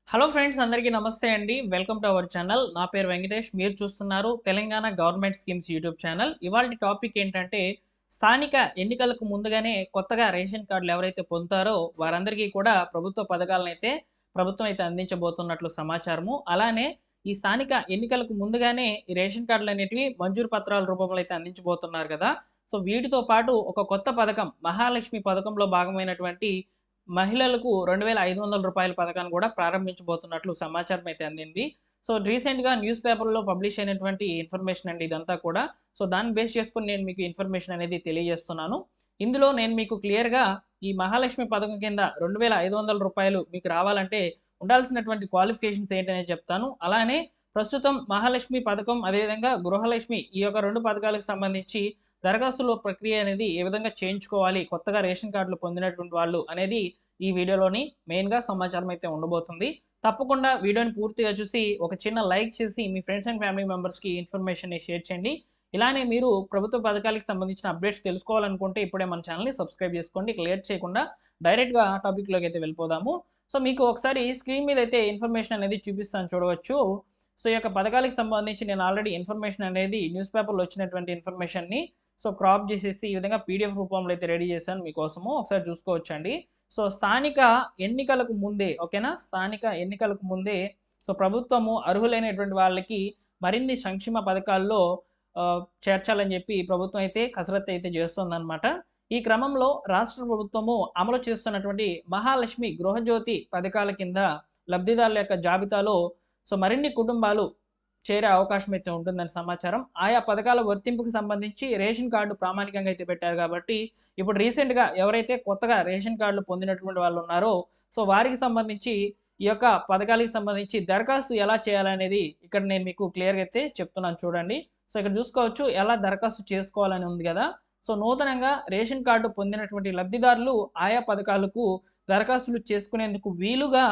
Hello friends, అందరికీ నమస్తే అండి. Welcome to our channel. నా పేరు వెంకటేష్. మీరు చూస్తున్నారు Telangana government schemes YouTube channel. ఇవాల్టి టాపిక్ ఏంటంటే, స్థానిక ఎన్నికలకు ముందుగానే కొత్తగా రేషన్ కార్డులు ఎవరైతే పొందుతారో వారందరికీ కూడా ప్రభుత్వ పథకాలనైతే ప్రభుత్వం అయితే అందించబోతున్నట్లు సమాచారము. అలానే ఈ స్థానిక ఎన్నికలకు ముందుగానే ఈ రేషన్ కార్డులు అనేటివి మంజూరు పత్రాల రూపంలో అయితే అందించబోతున్నారు కదా. సో వీటితో పాటు ఒక కొత్త పథకం మహాలక్ష్మి పథకంలో భాగమైనటువంటి మహిళలకు రూ. 2500 పథకాన్ని కూడా ప్రారంభించబోతున్నట్లు సమాచారం అయితే అందింది. సో రీసెంట్‌గా న్యూస్ పేపర్‌లో పబ్లిష్ అయినటువంటి ఇన్ఫర్మేషన్ అండి ఇదంతా కూడా. సో దాన్ని బేస్ చేసుకొని నేను మీకు ఇన్ఫర్మేషన్ అనేది తెలియజేస్తున్నాను. ఇందులో నేను మీకు క్లియర్‌గా ఈ మహాలక్ష్మి పథకం కింద రూ. 2500 మీకు రావాలంటే ఉండాల్సినటువంటి క్వాలిఫికేషన్స్ ఏంటనేది చెప్తాను. అలానే ప్రస్తుతం మహాలక్ష్మి పథకం అదేవిధంగా గృహలక్ష్మి ఈ యొక్క 2 పథకాలకు సంబంధించి దరఖాస్తుల ప్రక్రియ అనేది ఏ విధంగా చేయించుకోవాలి కొత్తగా రేషన్ కార్డులు పొందినటువంటి వాళ్ళు అనేది ఈ వీడియోలోని మెయిన్‌గా సమాచారం అయితే ఉండబోతుంది. తప్పకుండా వీడియోని పూర్తిగా చూసి ఒక చిన్న లైక్ చేసి మీ ఫ్రెండ్స్ అండ్ ఫ్యామిలీ మెంబర్స్‌కి ఇన్ఫర్మేషన్‌ని షేర్ చేయండి. ఇలానే మీరు ప్రభుత్వ పథకాలకు సంబంధించిన అప్డేట్స్ తెలుసుకోవాలనుకుంటే ఇప్పుడే మన ఛానల్‌ని సబ్స్క్రైబ్ చేసుకోండి. ఇక లేట్ చేయకుండా డైరెక్ట్‌గా టాపిక్‌లోకి అయితే వెళ్ళిపోదాము. సో మీకు ఒకసారి స్క్రీన్ మీద అయితే ఇన్ఫర్మేషన్ అనేది చూపిస్తాను చూడవచ్చు. సో ఈ యొక్క పథకాలకు సంబంధించి నేను ఆల్రెడీ ఇన్ఫర్మేషన్ అనేది న్యూస్ పేపర్‌లో వచ్చినటువంటి ఇన్ఫర్మేషన్‌ని సో క్రాప్ చేసేసి ఈ విధంగా పీడిఎఫ్ రూపంలో అయితే రెడీ చేశాను మీకోసము. ఒకసారి చూసుకోవచ్చండి. సో స్థానిక ఎన్నికలకు ముందే ఓకేనా, స్థానిక ఎన్నికలకు ముందే సో ప్రభుత్వము అర్హులైనటువంటి వాళ్ళకి మరిన్ని సంక్షేమ పథకాల్లో చేర్చాలని చెప్పి ప్రభుత్వం అయితే కసరత్తు అయితే చేస్తుందన్నమాట. ఈ క్రమంలో రాష్ట్ర ప్రభుత్వము అమలు చేస్తున్నటువంటి మహాలక్ష్మి గృహజ్యోతి పథకాల కింద లబ్ధిదారుల యొక్క జాబితాలో సో మరిన్ని కుటుంబాలు చేరే అవకాశం అయితే ఉంటుందని సమాచారం. ఆయా పథకాల వర్తింపుకు సంబంధించి రేషన్ కార్డు ప్రామాణికంగా అయితే పెట్టారు కాబట్టి ఇప్పుడు రీసెంట్‌గా ఎవరైతే కొత్తగా రేషన్ కార్డులు పొందినటువంటి వాళ్ళు ఉన్నారో సో వారికి సంబంధించి ఈ యొక్క పథకాలకు సంబంధించి దరఖాస్తు ఎలా చేయాలనేది ఇక్కడ నేను మీకు క్లియర్‌గా అయితే చెప్తున్నాను చూడండి. సో ఇక్కడ చూసుకోవచ్చు ఎలా దరఖాస్తు చేసుకోవాలని ఉంది కదా. సో నూతనంగా రేషన్ కార్డు పొందినటువంటి లబ్ధిదారులు ఆయా పథకాలకు దరఖాస్తులు చేసుకునేందుకు వీలుగా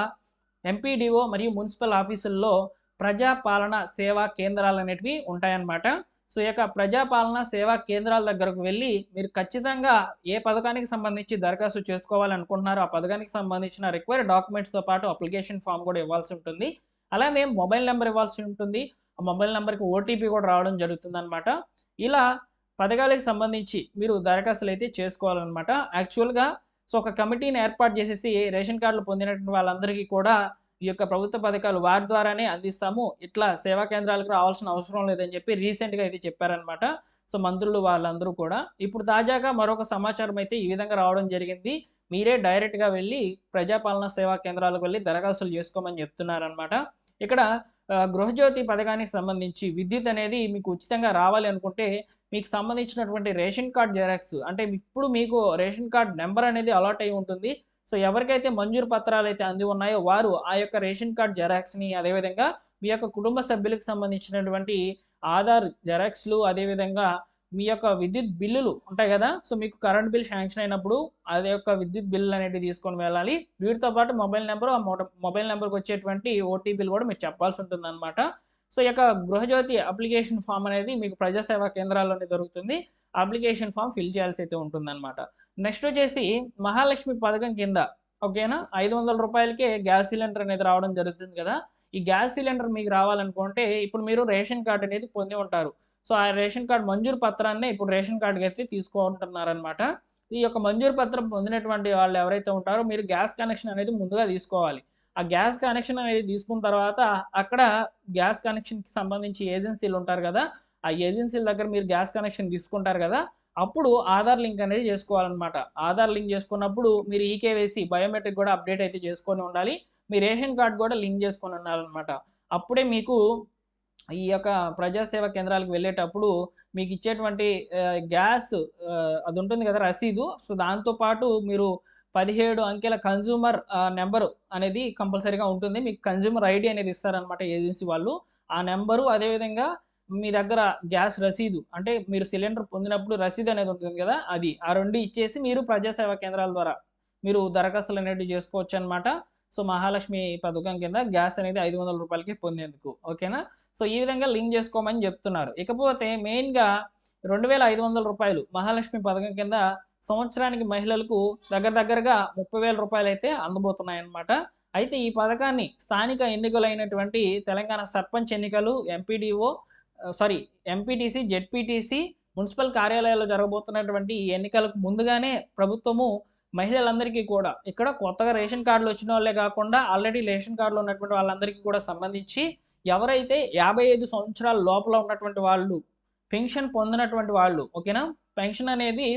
ఎంపీడీఓ మరియు మున్సిపల్ ఆఫీసుల్లో ప్రజాపాలన సేవా కేంద్రాలు అనేటివి ఉంటాయన్నమాట. సో ఈ యొక్క ప్రజాపాలన సేవా కేంద్రాల దగ్గరకు వెళ్ళి మీరు ఖచ్చితంగా ఏ పథకానికి సంబంధించి దరఖాస్తు చేసుకోవాలనుకుంటున్నారో ఆ పథకానికి సంబంధించిన రిక్వైర్డ్ డాక్యుమెంట్స్‌తో పాటు అప్లికేషన్ ఫామ్ కూడా ఇవ్వాల్సి ఉంటుంది. అలానే మొబైల్ నెంబర్ ఇవ్వాల్సి ఉంటుంది. ఆ మొబైల్ నెంబర్‌కి ఓటీపీ కూడా రావడం జరుగుతుందన్నమాట. ఇలా పథకాలకు సంబంధించి మీరు దరఖాస్తులు అయితే చేసుకోవాలన్నమాట. యాక్చువల్‌గా సో ఒక కమిటీని ఏర్పాటు చేసేసి రేషన్ కార్డులు పొందినటువంటి వాళ్ళందరికీ కూడా ఈ యొక్క ప్రభుత్వ పథకాలు వారి ద్వారానే అందిస్తాము. ఇట్లా సేవా కేంద్రాలకు రావాల్సిన అవసరం లేదని చెప్పి రీసెంట్‌గా అయితే చెప్పారనమాట. సో మంత్రులు వాళ్ళందరూ కూడా. ఇప్పుడు తాజాగా మరొక సమాచారం అయితే ఈ విధంగా రావడం జరిగింది. మీరే డైరెక్ట్‌గా వెళ్లి ప్రజాపాలన సేవా కేంద్రాలకు వెళ్లి దరఖాస్తులు చేసుకోమని చెప్తున్నారనమాట. ఇక్కడ గృహజ్యోతి పథకానికి సంబంధించి విద్యుత్ అనేది మీకు ఉచితంగా రావాలి అనుకుంటే మీకు సంబంధించినటువంటి రేషన్ కార్డ్ జిరాక్స్ అంటే ఇప్పుడు మీకు రేషన్ కార్డ్ నంబర్ అనేది అలాట్ అయ్యి ఉంటుంది. సో ఎవరికైతే మంజూరు పత్రాలు అయితే అంది ఉన్నాయో వారు ఆ యొక్క రేషన్ కార్డ్ జెరాక్స్‌ని అదేవిధంగా మీ యొక్క కుటుంబ సభ్యులకు సంబంధించినటువంటి ఆధార్ జెరాక్స్‌లు అదేవిధంగా మీ యొక్క విద్యుత్ బిల్లులు ఉంటాయి కదా. సో మీకు కరెంట్ బిల్ శాంక్షన్ అయినప్పుడు అదే యొక్క విద్యుత్ బిల్లులు అనేటివి తీసుకొని వెళ్ళాలి. వీటితో పాటు మొబైల్ నెంబరు ఆ మొబైల్ నెంబర్‌కి వచ్చేటువంటి ఓటీపీలు కూడా మీరు చెప్పాల్సి ఉంటుందన్నమాట. సో ఈ యొక్క గృహజ్యోతి అప్లికేషన్ ఫామ్ అనేది మీకు ప్రజాసేవా కేంద్రాల్లోనే దొరుకుతుంది. అప్లికేషన్ ఫామ్ ఫిల్ చేయాల్సి అయితే ఉంటుందన్నమాట. నెక్స్ట్ వచ్చేసి మహాలక్ష్మి పథకం కింద ఓకేనా రూ. 500కే గ్యాస్ సిలిండర్ అనేది రావడం జరుగుతుంది కదా. ఈ గ్యాస్ సిలిండర్ మీకు రావాలనుకుంటే ఇప్పుడు మీరు రేషన్ కార్డ్ అనేది పొంది ఉంటారు. సో ఆ రేషన్ కార్డ్ మంజూరు పత్రాన్ని ఇప్పుడు రేషన్ కార్డ్‌కి అయితే తీసుకుంటున్నారనమాట. ఈ యొక్క మంజూరు పత్రం పొందినటువంటి వాళ్ళు ఎవరైతే ఉంటారో మీరు గ్యాస్ కనెక్షన్ అనేది ముందుగా తీసుకోవాలి. ఆ గ్యాస్ కనెక్షన్ అనేది తీసుకున్న తర్వాత అక్కడ గ్యాస్ కనెక్షన్‌కి సంబంధించి ఏజెన్సీలు ఉంటారు కదా. ఆ ఏజెన్సీల దగ్గర మీరు గ్యాస్ కనెక్షన్ తీసుకుంటారు కదా. అప్పుడు ఆధార్ లింక్ అనేది చేసుకోవాలన్నమాట. ఆధార్ లింక్ చేసుకున్నప్పుడు మీరు ఈకేవైసీ బయోమెట్రిక్ కూడా అప్డేట్ అయితే చేసుకొని ఉండాలి. మీ రేషన్ కార్డ్ కూడా లింక్ చేసుకొని ఉండాలన్నమాట. అప్పుడే మీకు ఈ యొక్క ప్రజాసేవ కేంద్రాలకు వెళ్ళేటప్పుడు మీకు ఇచ్చేటువంటి గ్యాస్ అది ఉంటుంది కదా రసీదు. సో దాంతో పాటు మీరు 17 అంకెల కన్జ్యూమర్ నంబరు అనేది కంపల్సరీగా ఉంటుంది. మీకు కన్జ్యూమర్ ఐడీ అనేది ఇస్తారనమాట ఏజెన్సీ వాళ్ళు. ఆ నంబరు అదేవిధంగా మీ దగ్గర గ్యాస్ రసీదు అంటే మీరు సిలిండర్ పొందినప్పుడు రసీదు అనేది ఉంటుంది కదా అది. ఆ 2 ఇచ్చేసి మీరు ప్రజాసేవా కేంద్రాల ద్వారా మీరు దరఖాస్తులు అనేటివి చేసుకోవచ్చనమాట. సో మహాలక్ష్మి పథకం కింద గ్యాస్ అనేది రూ. 500కి పొందేందుకు. ఓకేనా. సో ఈ విధంగా లింక్ చేసుకోమని చెప్తున్నారు. ఇకపోతే మెయిన్‌గా రూ. 2500 మహాలక్ష్మి పథకం కింద సంవత్సరానికి మహిళలకు దగ్గరగా రూ. 30,000 అయితే అందబోతున్నాయన్నమాట. అయితే ఈ పథకాన్ని స్థానిక ఎన్నికలైనటువంటి తెలంగాణ సర్పంచ్ ఎన్నికలు, ఎంపీటీసీ, జెడ్పీటీసీ, మున్సిపల్ కార్యాలయాల్లో జరగబోతున్నటువంటి ఈ ఎన్నికలకు ముందుగానే ప్రభుత్వము మహిళలందరికీ కూడా ఇక్కడ కొత్తగా రేషన్ కార్డులు వచ్చిన వాళ్ళే కాకుండా ఆల్రెడీ రేషన్ కార్డులు ఉన్నటువంటి వాళ్ళందరికీ కూడా సంబంధించి ఎవరైతే 55 సంవత్సరాల లోపల ఉన్నటువంటి వాళ్ళు, పెన్షన్ పొందినటువంటి వాళ్ళు, ఓకేనా, పెన్షన్ అనేది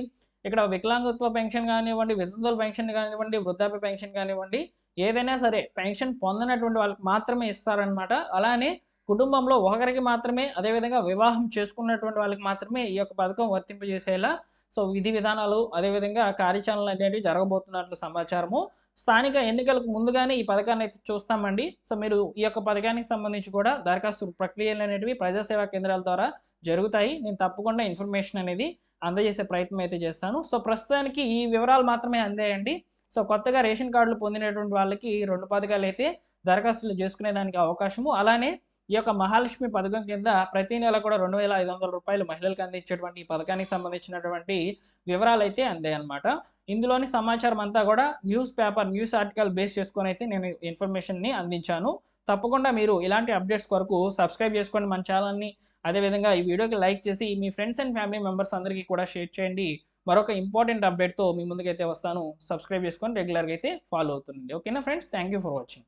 ఇక్కడ వికలాంగత్వ పెన్షన్ కానివ్వండి, వితంతువుల పెన్షన్ కానివ్వండి, వృద్ధాప్య పెన్షన్ కానివ్వండి, ఏదైనా సరే పెన్షన్ పొందినటువంటి వాళ్ళకి మాత్రమే ఇస్తారనమాట. అలానే కుటుంబంలో ఒకరికి మాత్రమే, అదేవిధంగా వివాహం చేసుకున్నటువంటి వాళ్ళకి మాత్రమే ఈ యొక్క పథకం వర్తింపజేసేలా సో విధి విధానాలు, అదేవిధంగా కార్యాచరణలు అనేవి జరగబోతున్నట్లు సమాచారము. స్థానిక ఎన్నికలకు ముందుగానే ఈ పథకాన్ని అయితే చూస్తామండి. సో మీరు ఈ యొక్క పథకానికి సంబంధించి కూడా దరఖాస్తు ప్రక్రియలు అనేటివి ప్రజాసేవా కేంద్రాల ద్వారా జరుగుతాయి. నేను తప్పకుండా ఇన్ఫర్మేషన్ అనేది అందజేసే ప్రయత్నం అయితే చేస్తాను. సో ప్రస్తుతానికి ఈ వివరాలు మాత్రమే అందాయండి. సో కొత్తగా రేషన్ కార్డులు పొందినటువంటి వాళ్ళకి 2 పథకాలు అయితే దరఖాస్తులు చేసుకునేదానికి అవకాశము. అలానే ఈ యొక్క మహాలక్ష్మి పథకం కింద ప్రతి నెల కూడా 2,500 రూపాయలు మహిళలకు అందించేటువంటి ఈ పథకానికి సంబంధించినటువంటి వివరాలు అయితే అందాయన్నమాట. ఇందులోని సమాచారం అంతా కూడా న్యూస్ ఆర్టికల్ బేస్ చేసుకొని అయితే నేను ఇన్ఫర్మేషన్ని అందించాను. తప్పకుండా మీరు ఇలాంటి అప్డేట్స్ కొరకు సబ్స్క్రైబ్ చేసుకోండి మన ఛానల్ని. అదేవిధంగా ఈ వీడియోకి లైక్ చేసి మీ ఫ్రెండ్స్ అండ్ ఫ్యామిలీ మెంబర్స్ అందరికీ కూడా షేర్ చేయండి. మరొక ఇంపార్టెంట్ అప్డేట్తో మీ ముందుకైతే వస్తాను. సబ్స్క్రైబ్ చేసుకొని రెగ్యులర్గా అయితే ఫాలో అవుతుండండి. ఓకేనా friends, thank you for watching.